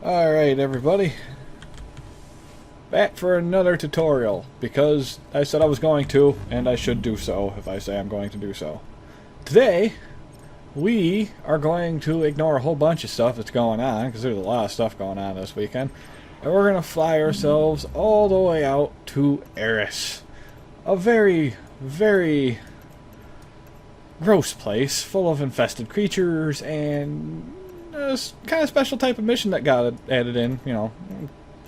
Alright everybody, back for another tutorial, because I said I was going to, and I should do so if I say I'm going to do so. Today, we are going to ignore a whole bunch of stuff that's going on, because there's a lot of stuff going on this weekend, and we're going to fly ourselves all the way out to Eris. A very, very gross place, full of infested creatures, and a kind of special type of mission that got added in, you know,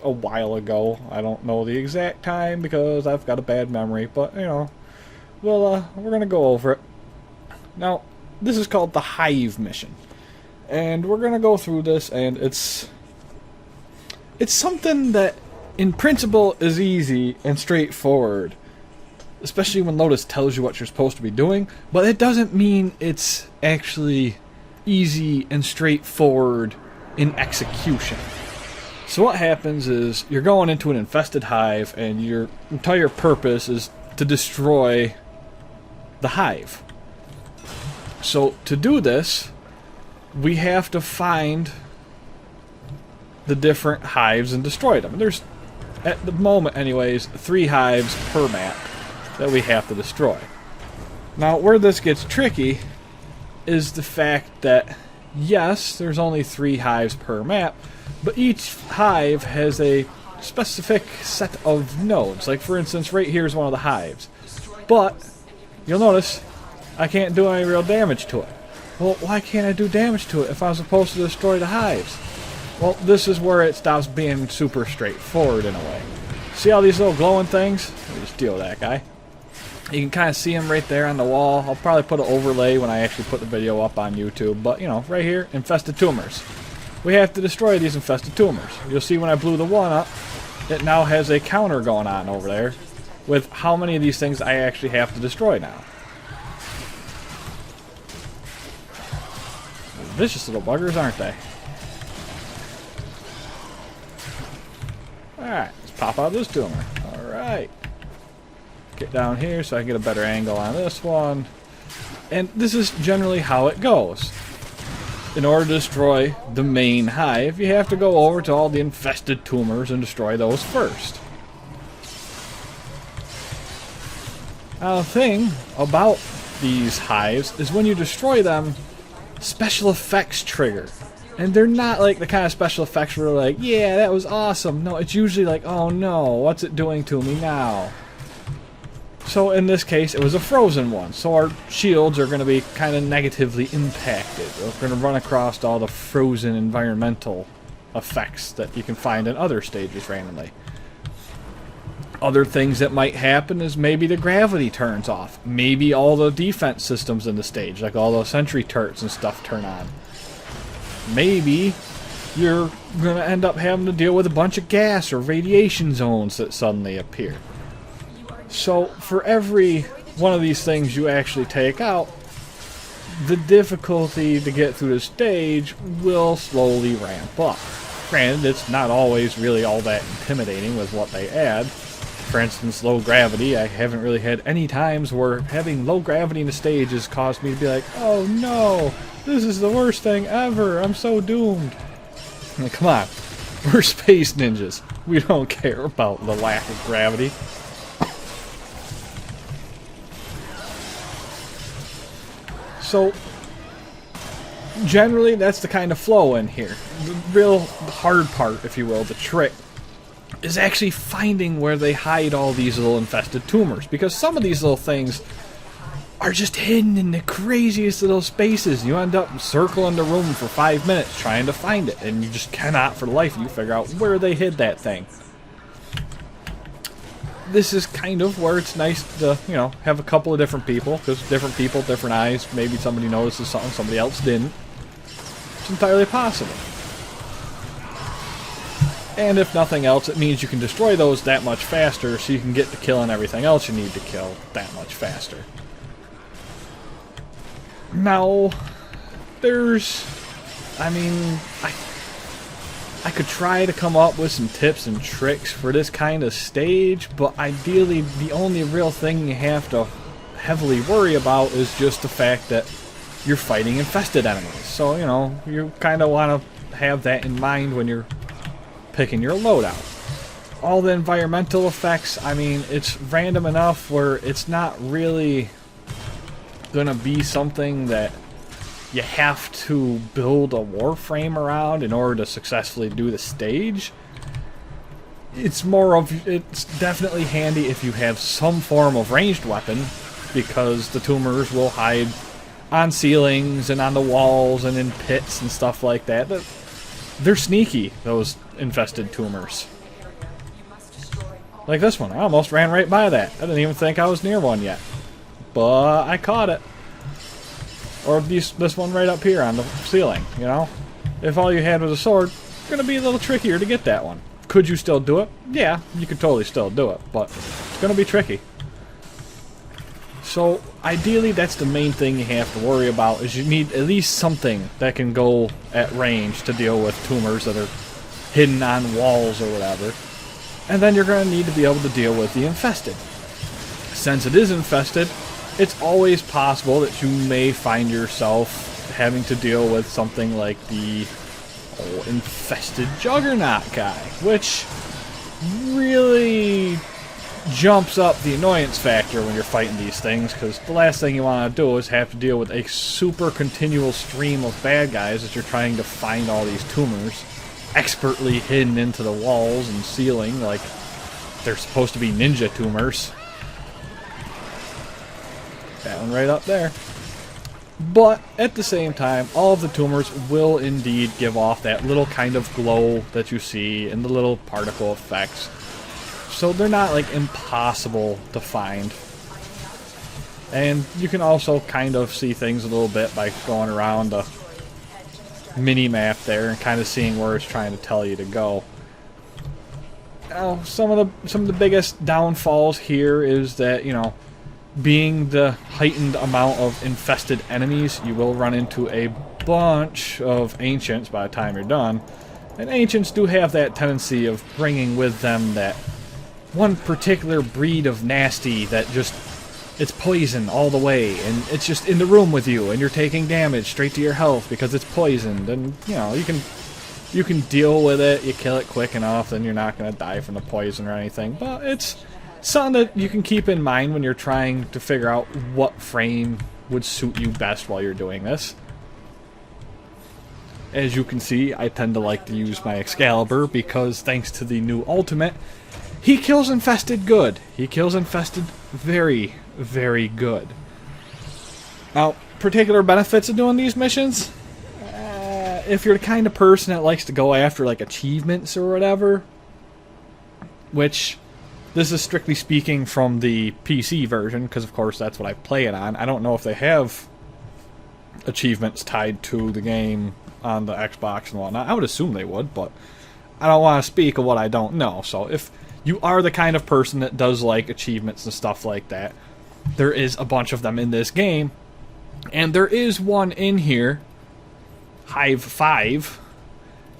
a while ago. I don't know the exact time because I've got a bad memory, but, you know, we're going to go over it. Now, this is called the Hive mission, and we're going to go through this, and it's something that, in principle, is easy and straightforward, especially when Lotus tells you what you're supposed to be doing, but it doesn't mean it's actually easy and straightforward in execution. So what happens is you're going into an infested hive, and your entire purpose is to destroy the hive. So to do this, we have to find the different hives and destroy them. And there's, at the moment anyways, 3 hives per map that we have to destroy. Now where this gets tricky is the fact that, yes, there's only 3 hives per map, but each hive has a specific set of nodes. Like, for instance, right here is one of the hives. But, you'll notice, I can't do any real damage to it. Well, why can't I do damage to it if I'm supposed to destroy the hives? Well, this is where it stops being super straightforward in a way. See all these little glowing things? Let me just deal with that guy. You can kind of see them right there on the wall. I'll probably put an overlay when I actually put the video up on YouTube. But, you know, right here, infested tumors. We have to destroy these infested tumors. You'll see when I blew the one up, it now has a counter going on over there with how many of these things I actually have to destroy now. Vicious little buggers, aren't they? Alright, let's pop out this tumor. Alright. Get down here so I can get a better angle on this one. And this is generally how it goes. In order to destroy the main hive, you have to go over to all the infested tumors and destroy those first. Now, the thing about these hives is when you destroy them, special effects trigger. And they're not like the kind of special effects where like, yeah, that was awesome. No, it's usually like, oh no, what's it doing to me now? So in this case, it was a frozen one. So our shields are going to be kind of negatively impacted. We're going to run across all the frozen environmental effects that you can find in other stages randomly. Other things that might happen is maybe the gravity turns off. Maybe all the defense systems in the stage, like all those sentry turrets and stuff, turn on. Maybe you're going to end up having to deal with a bunch of gas or radiation zones that suddenly appear. So for every one of these things you actually take out, the difficulty to get through the stage will slowly ramp up. Granted, it's not always really all that intimidating with what they add. For instance, low gravity. I haven't really had any times where having low gravity in the stage has caused me to be like, oh no, this is the worst thing ever, I'm so doomed. Like, come on, we're space ninjas. We don't care about the lack of gravity. So, generally, that's the kind of flow in here. The real hard part, if you will, the trick, is actually finding where they hide all these little infested tumors. Because some of these little things are just hidden in the craziest little spaces. You end up circling the room for 5 minutes trying to find it, and you just cannot for the life of you figure out where they hid that thing. This is kind of where it's nice to, you know, have a couple of different people, because different people, different eyes. Maybe somebody notices something somebody else didn't. It's entirely possible. And if nothing else, it means you can destroy those that much faster, so you can get to killing everything else you need to kill that much faster. Now, there's, I mean, I could try to come up with some tips and tricks for this kind of stage, but ideally the only real thing you have to heavily worry about is just the fact that you're fighting infested enemies. So, you know, you kind of want to have that in mind when you're picking your loadout. All the environmental effects, I mean, it's random enough where it's not really gonna be something that you have to build a Warframe around in order to successfully do the stage. It's definitely handy if you have some form of ranged weapon, because the tumors will hide on ceilings and on the walls and in pits and stuff like that. They're sneaky, those infested tumors. Like this one, I almost ran right by that. I didn't even think I was near one yet. But I caught it. Or this one right up here on the ceiling, you know? If all you had was a sword, it's going to be a little trickier to get that one. Could you still do it? Yeah, you could totally still do it, but it's going to be tricky. So, ideally, that's the main thing you have to worry about, is you need at least something that can go at range to deal with tumors that are hidden on walls or whatever. And then you're going to need to be able to deal with the infested. Since it is infested, it's always possible that you may find yourself having to deal with something like the infested juggernaut guy, which really jumps up the annoyance factor when you're fighting these things, because the last thing you want to do is have to deal with a super continual stream of bad guys as you're trying to find all these tumors expertly hidden into the walls and ceiling like they're supposed to be ninja tumors. That one right up there. But at the same time, all of the tumors will indeed give off that little kind of glow that you see and the little particle effects. So they're not like impossible to find. And you can also kind of see things a little bit by going around the mini-map there and kind of seeing where it's trying to tell you to go. Now, some of the biggest downfalls here is that, you know, being the heightened amount of infested enemies, you will run into a bunch of ancients by the time you're done. And ancients do have that tendency of bringing with them that one particular breed of nasty that just, it's poison all the way, and it's just in the room with you, and you're taking damage straight to your health because it's poisoned. And, you know, you can deal with it, you kill it quick enough, then you're not going to die from the poison or anything. But it's something that you can keep in mind when you're trying to figure out what frame would suit you best while you're doing this. As you can see, I tend to like to use my Excalibur because thanks to the new ultimate, he kills infested good. He kills infested very, very good. Now, particular benefits of doing these missions? If you're the kind of person that likes to go after like achievements or whatever, which this is strictly speaking from the PC version, because of course that's what I play it on. I don't know if they have achievements tied to the game on the Xbox and whatnot. I would assume they would, but I don't want to speak of what I don't know. So if you are the kind of person that does like achievements and stuff like that, there is a bunch of them in this game. And there is one in here, Hive 5,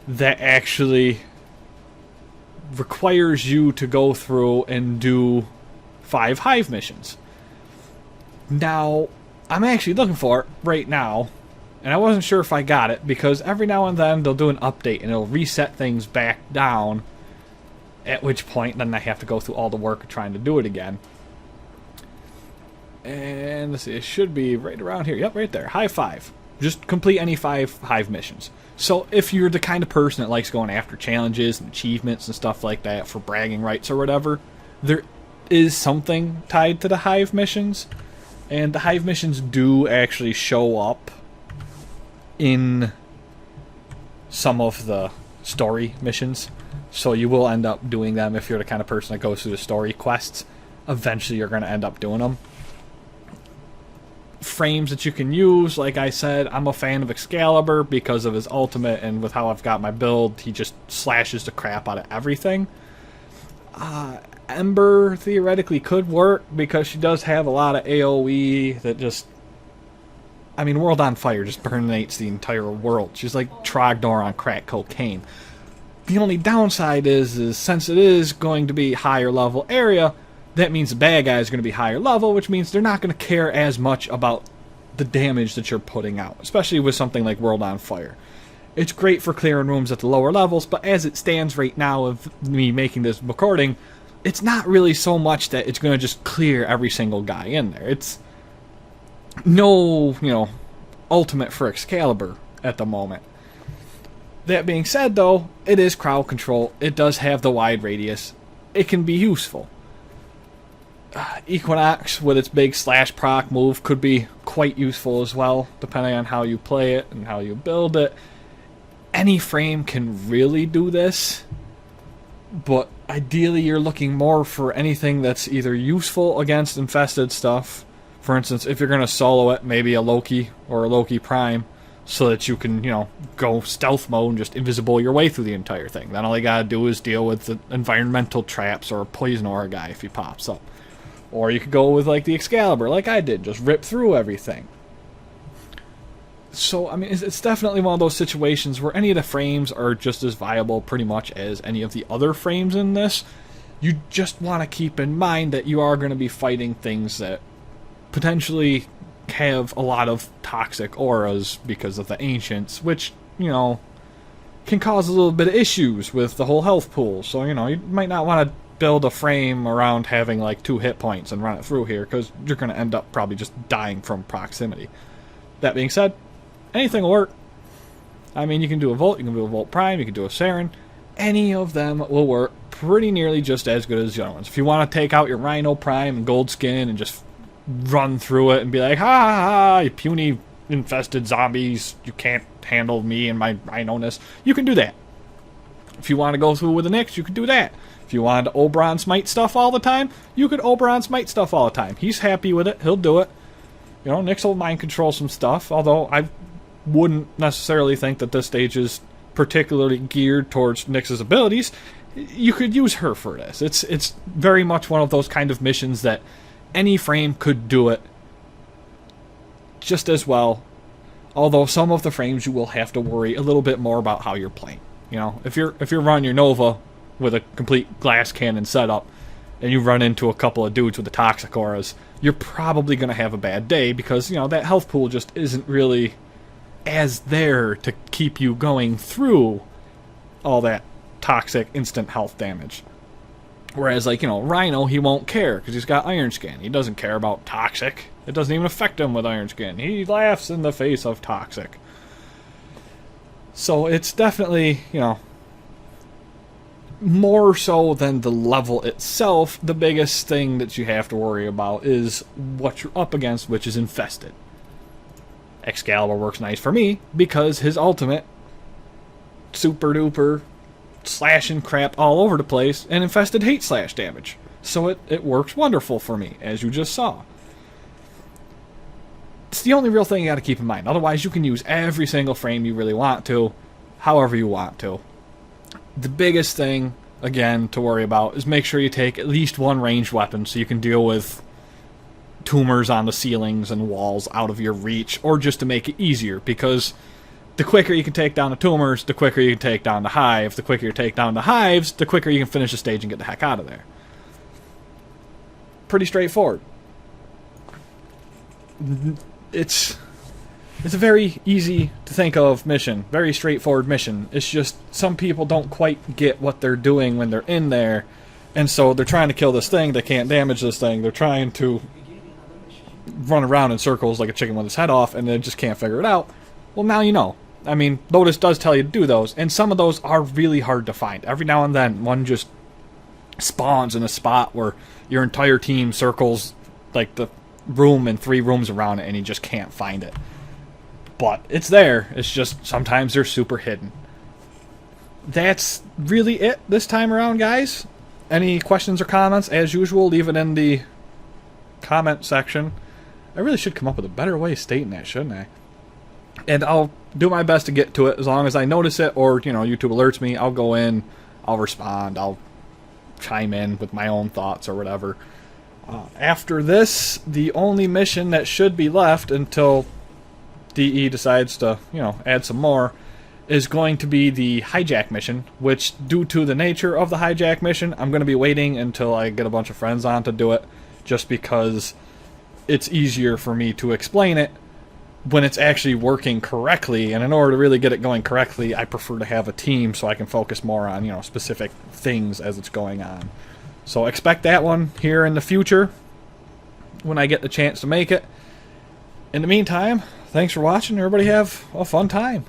that actually requires you to go through and do 5 Hive missions. Now, I'm actually looking for it right now, and I wasn't sure if I got it, because every now and then they'll do an update and it'll reset things back down, at which point then I have to go through all the work of trying to do it again. And let's see, it should be right around here. Yep, right there. Hive 5. Just complete any 5 Hive missions. So if you're the kind of person that likes going after challenges and achievements and stuff like that for bragging rights or whatever, there is something tied to the Hive missions. And the Hive missions do actually show up in some of the story missions. So you will end up doing them if you're the kind of person that goes through the story quests. Eventually you're going to end up doing them. Frames that you can use, like I said, I'm a fan of Excalibur because of his ultimate, and with how I've got my build, he just slashes the crap out of everything. Ember theoretically could work because she does have a lot of AoE that just, I mean, World on Fire just permeates the entire world. She's like Trogdor on crack cocaine. The only downside is since it is going to be higher level area, that means the bad guy is going to be higher level, which means they're not going to care as much about the damage that you're putting out, especially with something like World on Fire. It's great for clearing rooms at the lower levels, but as it stands right now of me making this recording, it's not really so much that it's going to just clear every single guy in there. It's no, ultimate for Excalibur at the moment. That being said, though, it is crowd control. It does have the wide radius. It can be useful. Equinox, with its big slash proc move, could be quite useful as well, depending on how you play it and how you build it. Any frame can really do this, but ideally you're looking more for anything that's either useful against infested stuff. For instance, if you're going to solo it, maybe a Loki or a Loki Prime, so that you can, go stealth mode and just invisible your way through the entire thing. Then all you gotta do is deal with the environmental traps or a poison aura guy if he pops up. Or you could go with, like, the Excalibur, like I did, just rip through everything. So, I mean, it's definitely one of those situations where any of the frames are just as viable pretty much as any of the other frames in this. You just want to keep in mind that you are going to be fighting things that potentially have a lot of toxic auras because of the ancients, which, can cause a little bit of issues with the whole health pool. So, you might not want to build a frame around having like 2 hit points and run it through here, because you're going to end up probably just dying from proximity. That being said, anything will work. I mean, you can do a Volt, you can do a Volt Prime, you can do a Saren. Any of them will work pretty nearly just as good as the other ones. If you want to take out your Rhino Prime and Gold Skin and just run through it and be like, ha ha ha, you puny infested zombies, you can't handle me and my rhino-ness, you can do that. If you want to go through with the Nyx, you can do that. If you wanted to Oberon Smite stuff all the time, you could Oberon Smite stuff all the time. He's happy with it, he'll do it. Nyx will mind control some stuff, although I wouldn't necessarily think that this stage is particularly geared towards Nyx's abilities. You could use her for this. It's very much one of those kind of missions that any frame could do it just as well, although some of the frames you will have to worry a little bit more about how you're playing. If you're running your Nova with a complete glass cannon setup and you run into a couple of dudes with the toxic auras, you're probably going to have a bad day because, that health pool just isn't really as there to keep you going through all that toxic instant health damage. Whereas, Rhino, he won't care because he's got Iron Skin. He doesn't care about toxic. It doesn't even affect him with Iron Skin. He laughs in the face of toxic. So it's definitely, more so than the level itself, the biggest thing that you have to worry about is what you're up against, which is infested. Excalibur works nice for me because his ultimate, super duper, slashing crap all over the place, and infested hate slash damage. So it works wonderful for me, as you just saw. It's the only real thing you got to keep in mind. Otherwise, you can use every single frame you really want to, however you want to. The biggest thing, again, to worry about is make sure you take at least one ranged weapon so you can deal with tumors on the ceilings and walls out of your reach, or just to make it easier, because the quicker you can take down the tumors, the quicker you can take down the Hive. The quicker you take down the Hives, the quicker you can finish the stage and get the heck out of there. Pretty straightforward. It's a very easy to think of mission. Very straightforward mission. It's just some people don't quite get what they're doing when they're in there. And so they're trying to kill this thing. They can't damage this thing. They're trying to run around in circles like a chicken with its head off, and they just can't figure it out. Well, now you know. I mean, Lotus does tell you to do those, and some of those are really hard to find. Every now and then, one just spawns in a spot where your entire team circles like the room and 3 rooms around it, and you just can't find it. But it's there. It's just sometimes they're super hidden. That's really it this time around, guys. Any questions or comments, as usual, leave it in the comment section. I really should come up with a better way of stating that, shouldn't I? And I'll do my best to get to it. As long as I notice it, or YouTube alerts me, I'll go in, I'll respond, I'll chime in with my own thoughts or whatever. After this, the only mission that should be left until DE decides to, add some more, is going to be the hijack mission, which, due to the nature of the hijack mission, I'm going to be waiting until I get a bunch of friends on to do it, just because it's easier for me to explain it when it's actually working correctly. And in order to really get it going correctly, I prefer to have a team so I can focus more on, you know, specific things as it's going on. So expect that one here in the future when I get the chance to make it. In the meantime, thanks for watching. Everybody have a fun time.